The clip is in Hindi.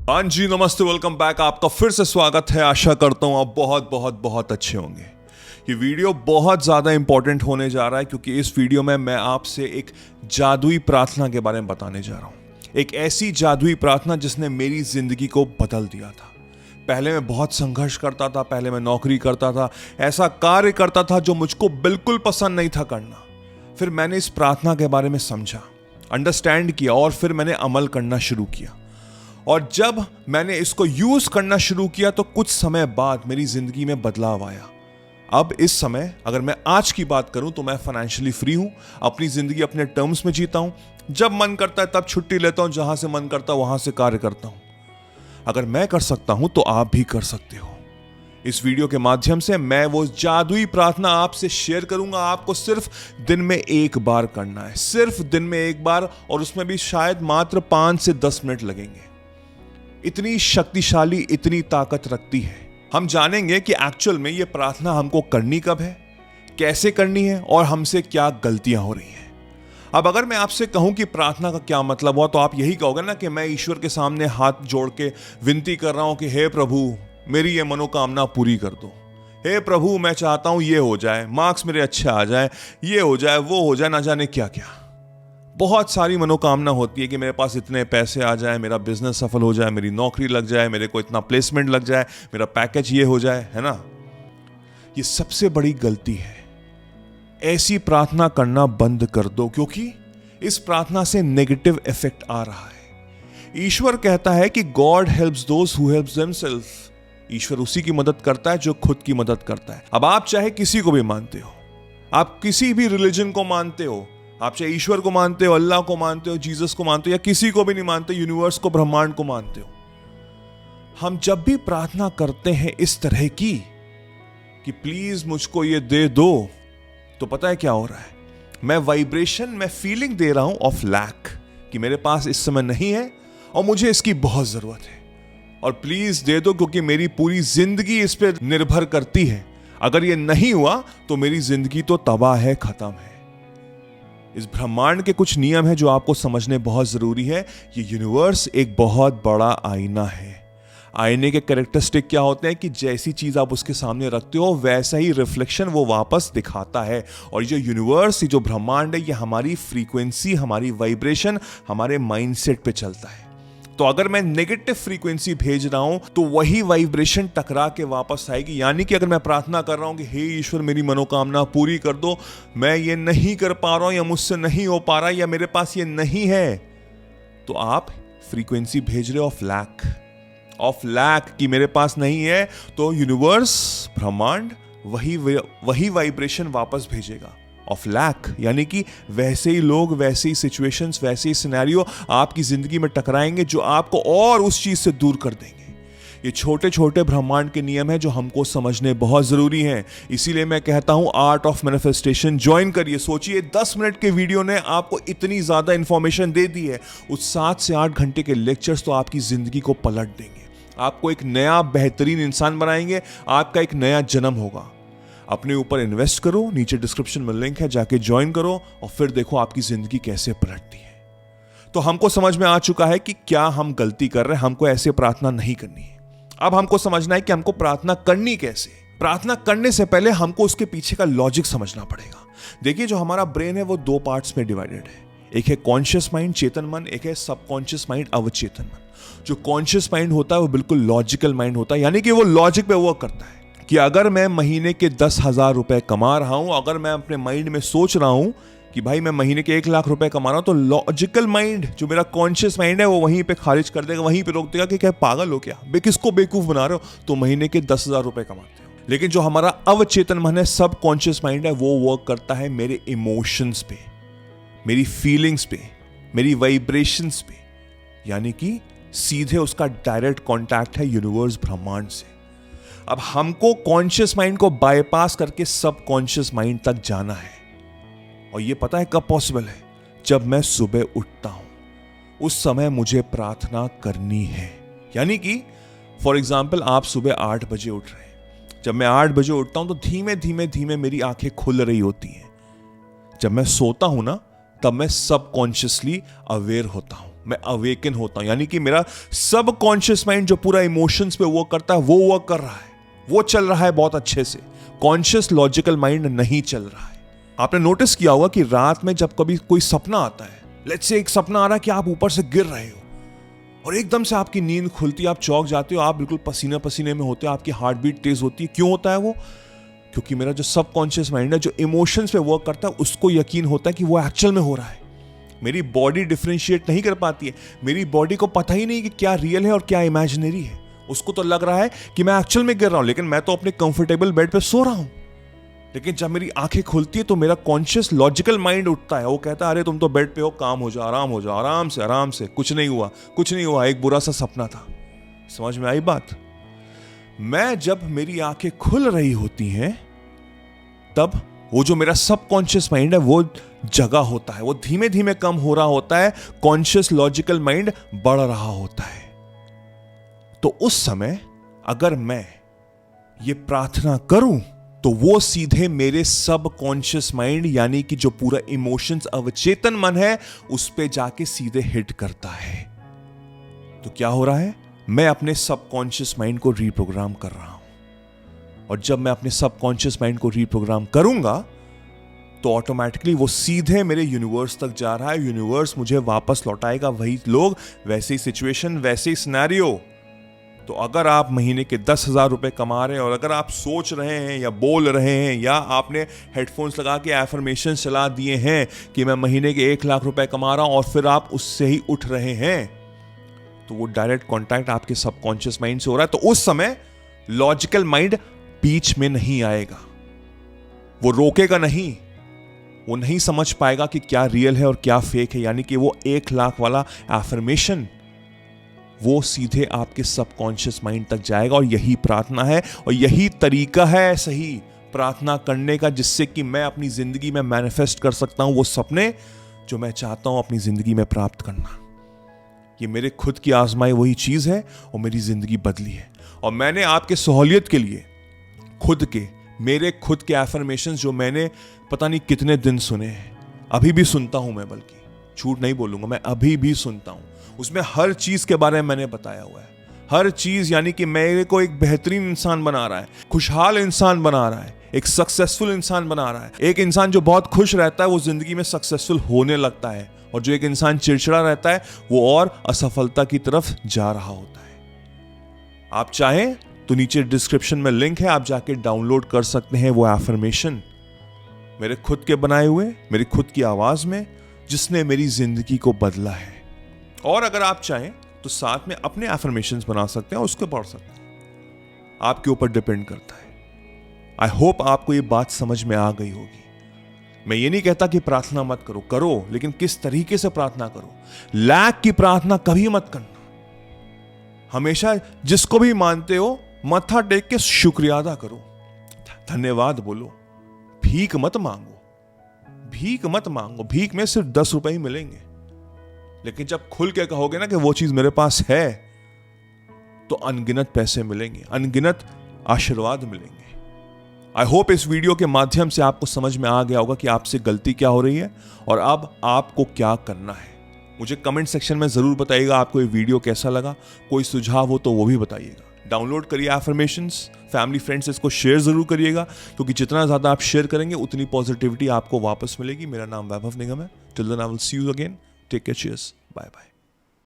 हाँ जी, नमस्ते, वेलकम बैक। आपका फिर से स्वागत है। आशा करता हूँ आप बहुत बहुत बहुत अच्छे होंगे। ये वीडियो बहुत ज़्यादा इंपॉर्टेंट होने जा रहा है क्योंकि इस वीडियो में मैं आपसे एक जादुई प्रार्थना के बारे में बताने जा रहा हूँ। एक ऐसी जादुई प्रार्थना जिसने मेरी ज़िंदगी को बदल दिया था। पहले मैं बहुत संघर्ष करता था, पहले मैं नौकरी करता था, ऐसा कार्य करता था जो मुझको बिल्कुल पसंद नहीं था करना। फिर मैंने इस प्रार्थना के बारे में समझा, अंडरस्टैंड किया और फिर मैंने अमल करना शुरू किया। और जब मैंने इसको यूज करना शुरू किया तो कुछ समय बाद मेरी जिंदगी में बदलाव आया। अब इस समय अगर मैं आज की बात करूं तो मैं फाइनेंशियली फ्री हूं, अपनी जिंदगी अपने टर्म्स में जीता हूं। जब मन करता है तब छुट्टी लेता हूं, जहां से मन करता है वहां से कार्य करता हूं। अगर मैं कर सकता हूं तो आप भी कर सकते हो। इस वीडियो के माध्यम से मैं वो जादुई प्रार्थना आपसे शेयर करूंगा। आपको सिर्फ दिन में एक बार करना है, सिर्फ दिन में एक बार, और उसमें भी शायद मात्र 5 से 10 मिनट लगेंगे। इतनी शक्तिशाली, इतनी ताकत रखती है। हम जानेंगे कि एक्चुअल में ये प्रार्थना हमको करनी कब है, कैसे करनी है और हमसे क्या गलतियां हो रही हैं। अब अगर मैं आपसे कहूं कि प्रार्थना का क्या मतलब हुआ तो आप यही कहोगे ना कि मैं ईश्वर के सामने हाथ जोड़ के विनती कर रहा हूं कि हे प्रभु, मेरी ये मनोकामना पूरी कर दो। हे प्रभु, मैं चाहता हूं ये हो जाए, मार्क्स मेरे अच्छे आ जाए, ये हो जाए, वो हो जाए, ना जाने क्या क्या। बहुत सारी मनोकामना होती है कि मेरे पास इतने पैसे आ जाए, मेरा बिजनेस सफल हो जाए, मेरी नौकरी लग जाए, मेरे को इतना प्लेसमेंट लग जाए, मेरा पैकेज ये हो जाए, है ना। ये सबसे बड़ी गलती है। ऐसी प्रार्थना करना बंद कर दो क्योंकि इस प्रार्थना से नेगेटिव इफेक्ट आ रहा है। ईश्वर कहता है कि God helps those who helps themselves. ईश्वर उसी की मदद करता है जो खुद की मदद करता है। अब आप चाहे किसी को भी मानते हो, आप किसी भी रिलीजन को मानते हो, आप चाहे ईश्वर को मानते हो, अल्लाह को मानते हो, जीसस को मानते हो, या किसी को भी नहीं मानते, यूनिवर्स को, ब्रह्मांड को मानते हो, हम जब भी प्रार्थना करते हैं इस तरह की कि प्लीज मुझको ये दे दो, तो पता है क्या हो रहा है? मैं वाइब्रेशन, मैं फीलिंग दे रहा हूं ऑफ लैक, कि मेरे पास इस समय नहीं है और मुझे इसकी बहुत जरूरत है, और प्लीज दे दो क्योंकि मेरी पूरी जिंदगी इस पर निर्भर करती है। अगर ये नहीं हुआ तो मेरी जिंदगी तो तबाह है, खत्म है। इस ब्रह्मांड के कुछ नियम हैं जो आपको समझने बहुत जरूरी है। ये यूनिवर्स एक बहुत बड़ा आईना है। आईने के कैरेक्टरिस्टिक क्या होते हैं कि जैसी चीज आप उसके सामने रखते हो वैसा ही रिफ्लेक्शन वो वापस दिखाता है। और ये जो यूनिवर्स, ये जो ब्रह्मांड है, ये हमारी फ्रीक्वेंसी, हमारी वाइब्रेशन, हमारे माइंडसेट पे चलता है। तो अगर मैं नेगेटिव फ्रीक्वेंसी भेज रहा हूं तो वही वाइब्रेशन टकरा के वापस आएगी। यानी कि अगर मैं प्रार्थना कर रहा हूं कि हे ईश्वर, मेरी मनोकामना पूरी कर दो, मैं ये नहीं कर पा रहा हूं, या मुझसे नहीं हो पा रहा, या मेरे पास ये नहीं है, तो आप फ्रीक्वेंसी भेज रहे हो ऑफ लैक कि मेरे पास नहीं है। तो यूनिवर्स, ब्रह्मांड वही वाइब्रेशन वापस भेजेगा ऑफ लैक। यानी कि वैसे ही लोग, वैसे ही सिचुएशंस, वैसे ही सिनेरियो आपकी जिंदगी में टकराएंगे जो आपको और उस चीज से दूर कर देंगे। ये छोटे छोटे ब्रह्मांड के नियम हैं जो हमको समझने बहुत जरूरी हैं। इसीलिए मैं कहता हूं आर्ट ऑफ मैनिफेस्टेशन ज्वाइन करिए। सोचिए, 10 मिनट के वीडियो ने आपको इतनी ज्यादा इंफॉर्मेशन दे दी है। उस 7 से 8 घंटे के लेक्चर्स तो आपकी जिंदगी को पलट देंगे, आपको एक नया बेहतरीन इंसान बनाएंगे, आपका एक नया जन्म होगा। अपने ऊपर इन्वेस्ट करो, नीचे डिस्क्रिप्शन में लिंक है, जाके ज्वाइन करो और फिर देखो आपकी जिंदगी कैसे पलटती है। तो हमको समझ में आ चुका है कि क्या हम गलती कर रहे हैं, हमको ऐसे प्रार्थना नहीं करनी है। अब हमको समझना है कि हमको प्रार्थना करनी कैसे। प्रार्थना करने से पहले हमको उसके पीछे का लॉजिक समझना पड़ेगा। देखिए, जो हमारा ब्रेन है वो 2 पार्ट्स में डिवाइडेड है। एक है कॉन्शियस माइंड, चेतन मन, एक है सबकॉन्शियस माइंड, अवचेतन मन। जो कॉन्शियस माइंड होता है वो बिल्कुल लॉजिकल माइंड होता है, यानी कि वो लॉजिक पे वर्क करता है कि अगर मैं महीने के 10,000 रुपए कमा रहा हूं, अगर मैं अपने माइंड में सोच रहा हूं कि भाई मैं महीने के 1 लाख रुपए कमा रहा हूं, तो लॉजिकल माइंड, जो मेरा कॉन्शियस माइंड है, वो वहीं पे खारिज कर देगा, वहीं पे रोक देगा कि क्या पागल हो क्या, किसको बेवकूफ बना रहे हो, तो महीने के 10,000 रुपए कमाते हो। लेकिन जो हमारा अवचेतन मन है, सब कॉन्शियस माइंड है, वो वर्क करता है मेरे इमोशंस पे, मेरी फीलिंग्स पे, मेरी वाइब्रेशंस पे। यानी कि सीधे उसका डायरेक्ट कॉन्टैक्ट है यूनिवर्स, ब्रह्मांड से। अब हमको कॉन्शियस माइंड को बाईपास करके सब कॉन्शियस माइंड तक जाना है। और ये पता है कब पॉसिबल है? जब मैं सुबह उठता हूं, उस समय मुझे प्रार्थना करनी है। यानी कि फॉर एग्जाम्पल, आप सुबह 8 बजे उठ रहे हैं। जब मैं 8 बजे उठता हूं तो धीमे धीमे धीमे मेरी आंखें खुल रही होती हैं। जब मैं सोता हूं ना, तब मैं सबकॉन्शियसली अवेयर होता हूं। मैं अवेकन होता हूं, यानी कि मेरा सब कॉन्शियस माइंड जो पूरा इमोशंस पे वर्क करता है वो वर्क कर रहा है, वो चल रहा है बहुत अच्छे से। कॉन्शियस लॉजिकल माइंड नहीं चल रहा है। आपने नोटिस किया होगा कि रात में जब कभी कोई सपना आता है, लेट्स से एक सपना आ रहा है कि आप ऊपर से गिर रहे हो और एकदम से आपकी नींद खुलती है, आप चौंक जाते हो, आप बिल्कुल पसीना पसीने में होते हो, आपकी हार्ट बीट तेज होती है। क्यों होता है वो? क्योंकि मेरा जो सबकॉन्शियस माइंड है, जो इमोशंस पे वर्क करता है, उसको यकीन होता है कि वो एक्चुअल में हो रहा है। मेरी बॉडी डिफरेंशिएट नहीं कर पाती है, मेरी बॉडी को पता ही नहीं कि क्या रियल है और क्या इमेजिनरी है। उसको तो लग रहा है कि मैं एक्चुअल में गिर रहा हूं, लेकिन मैं तो अपने कंफर्टेबल बेड पे सो रहा हूं। लेकिन जब मेरी आंखें खुलती है तो मेरा कॉन्शियस लॉजिकल माइंड उठता है, वो कहता है अरे तुम तो बेड पे हो, काम हो जाओ, आराम से, कुछ नहीं हुआ, एक बुरा सा सपना था। समझ में आई बात? मैं जब मेरी आंखें खुल रही होती हैं तब वो जो मेरा सबकॉन्शियस माइंड है वो जगा होता है, वो धीमे धीमे कम हो रहा होता है, कॉन्शियस लॉजिकल माइंड बढ़ रहा होता है। तो उस समय अगर मैं ये प्रार्थना करूं तो वो सीधे मेरे सबकॉन्शियस माइंड यानी कि जो पूरा इमोशंस अवचेतन मन है उस पे जाके सीधे हिट करता है। तो क्या हो रहा है? मैं अपने सबकॉन्शियस माइंड को रीप्रोग्राम कर रहा हूं, और जब मैं अपने सबकॉन्शियस माइंड को रीप्रोग्राम करूंगा तो ऑटोमेटिकली वो सीधे मेरे यूनिवर्स तक जा रहा है। यूनिवर्स मुझे वापस लौटाएगा वही लोग, वैसे ही सिचुएशन, वैसे ही सिनेरियो। तो अगर आप महीने के 10,000 रुपए कमा रहे हैं और अगर आप सोच रहे हैं या बोल रहे हैं या आपने हेडफोन्स लगा के एफर्मेशन चला दिए हैं कि मैं महीने के 1 लाख रुपए कमा रहा हूं और फिर आप उससे ही उठ रहे हैं, तो वो डायरेक्ट कॉन्टैक्ट आपके सबकॉन्शियस माइंड से हो रहा है। तो उस समय लॉजिकल माइंड बीच में नहीं आएगा, वो रोकेगा नहीं, वो नहीं समझ पाएगा कि क्या रियल है और क्या फेक है। यानी कि वो 1 लाख वाला एफर्मेशन वो सीधे आपके सबकॉन्शियस माइंड तक जाएगा। और यही प्रार्थना है और यही तरीका है सही प्रार्थना करने का, जिससे कि मैं अपनी जिंदगी में मैनिफेस्ट कर सकता हूं वो सपने जो मैं चाहता हूं अपनी जिंदगी में प्राप्त करना। ये मेरे खुद की आजमाई वही चीज है और मेरी जिंदगी बदली है। और मैंने आपके सहूलियत के लिए मेरे खुद के एफर्मेशंस जो मैंने पता नहीं कितने दिन सुने हैं, अभी भी सुनता हूं मैं, बल्कि झूठ नहीं बोलूंगा, मैं अभी भी सुनता हूं। उसमें हर चीज के बारे में मैंने बताया हुआ है, हर चीज, यानी कि मेरे को एक बेहतरीन इंसान बना रहा है, खुशहाल इंसान बना रहा है, एक सक्सेसफुल इंसान बना रहा है। एक इंसान जो बहुत खुश रहता है वो जिंदगी में सक्सेसफुल होने लगता है, और जो एक इंसान चिड़चिड़ा रहता है वो और असफलता की तरफ जा रहा होता है। आप चाहें तो नीचे डिस्क्रिप्शन में लिंक है, आप जाके डाउनलोड कर सकते हैं वो एफर्मेशन, मेरे खुद के बनाए हुए, मेरी खुद की आवाज में, जिसने मेरी जिंदगी को बदला है। और अगर आप चाहें तो साथ में अपने एफर्मेशंस बना सकते हैं और उसको पढ़ सकते हैं, आपके ऊपर डिपेंड करता है। आई होप आपको ये बात समझ में आ गई होगी। मैं ये नहीं कहता कि प्रार्थना मत करो, लेकिन किस तरीके से प्रार्थना करो। लैक की प्रार्थना कभी मत करना। हमेशा जिसको भी मानते हो मत्था टेक के शुक्रिया अदा करो, धन्यवाद बोलो। भीख मत मांगो, भीख में सिर्फ 10 रुपए ही मिलेंगे। लेकिन जब खुल के कहोगे ना कि वो चीज मेरे पास है, तो अनगिनत पैसे मिलेंगे, अनगिनत आशीर्वाद मिलेंगे। आई होप इस वीडियो के माध्यम से आपको समझ में आ गया होगा कि आपसे गलती क्या हो रही है और अब आपको क्या करना है। मुझे कमेंट सेक्शन में जरूर बताइएगा आपको ये वीडियो कैसा लगा। कोई सुझाव हो तो वो भी बताइएगा। डाउनलोड करिए एफर्मेशंस, फैमिली फ्रेंड्स इसको शेयर जरूर करिएगा, क्योंकि जितना ज्यादा आप शेयर करेंगे उतनी पॉजिटिविटी आपको वापस मिलेगी। मेरा नाम वैभव निगम है। Till then I will see you again. Take care, cheers, bye bye.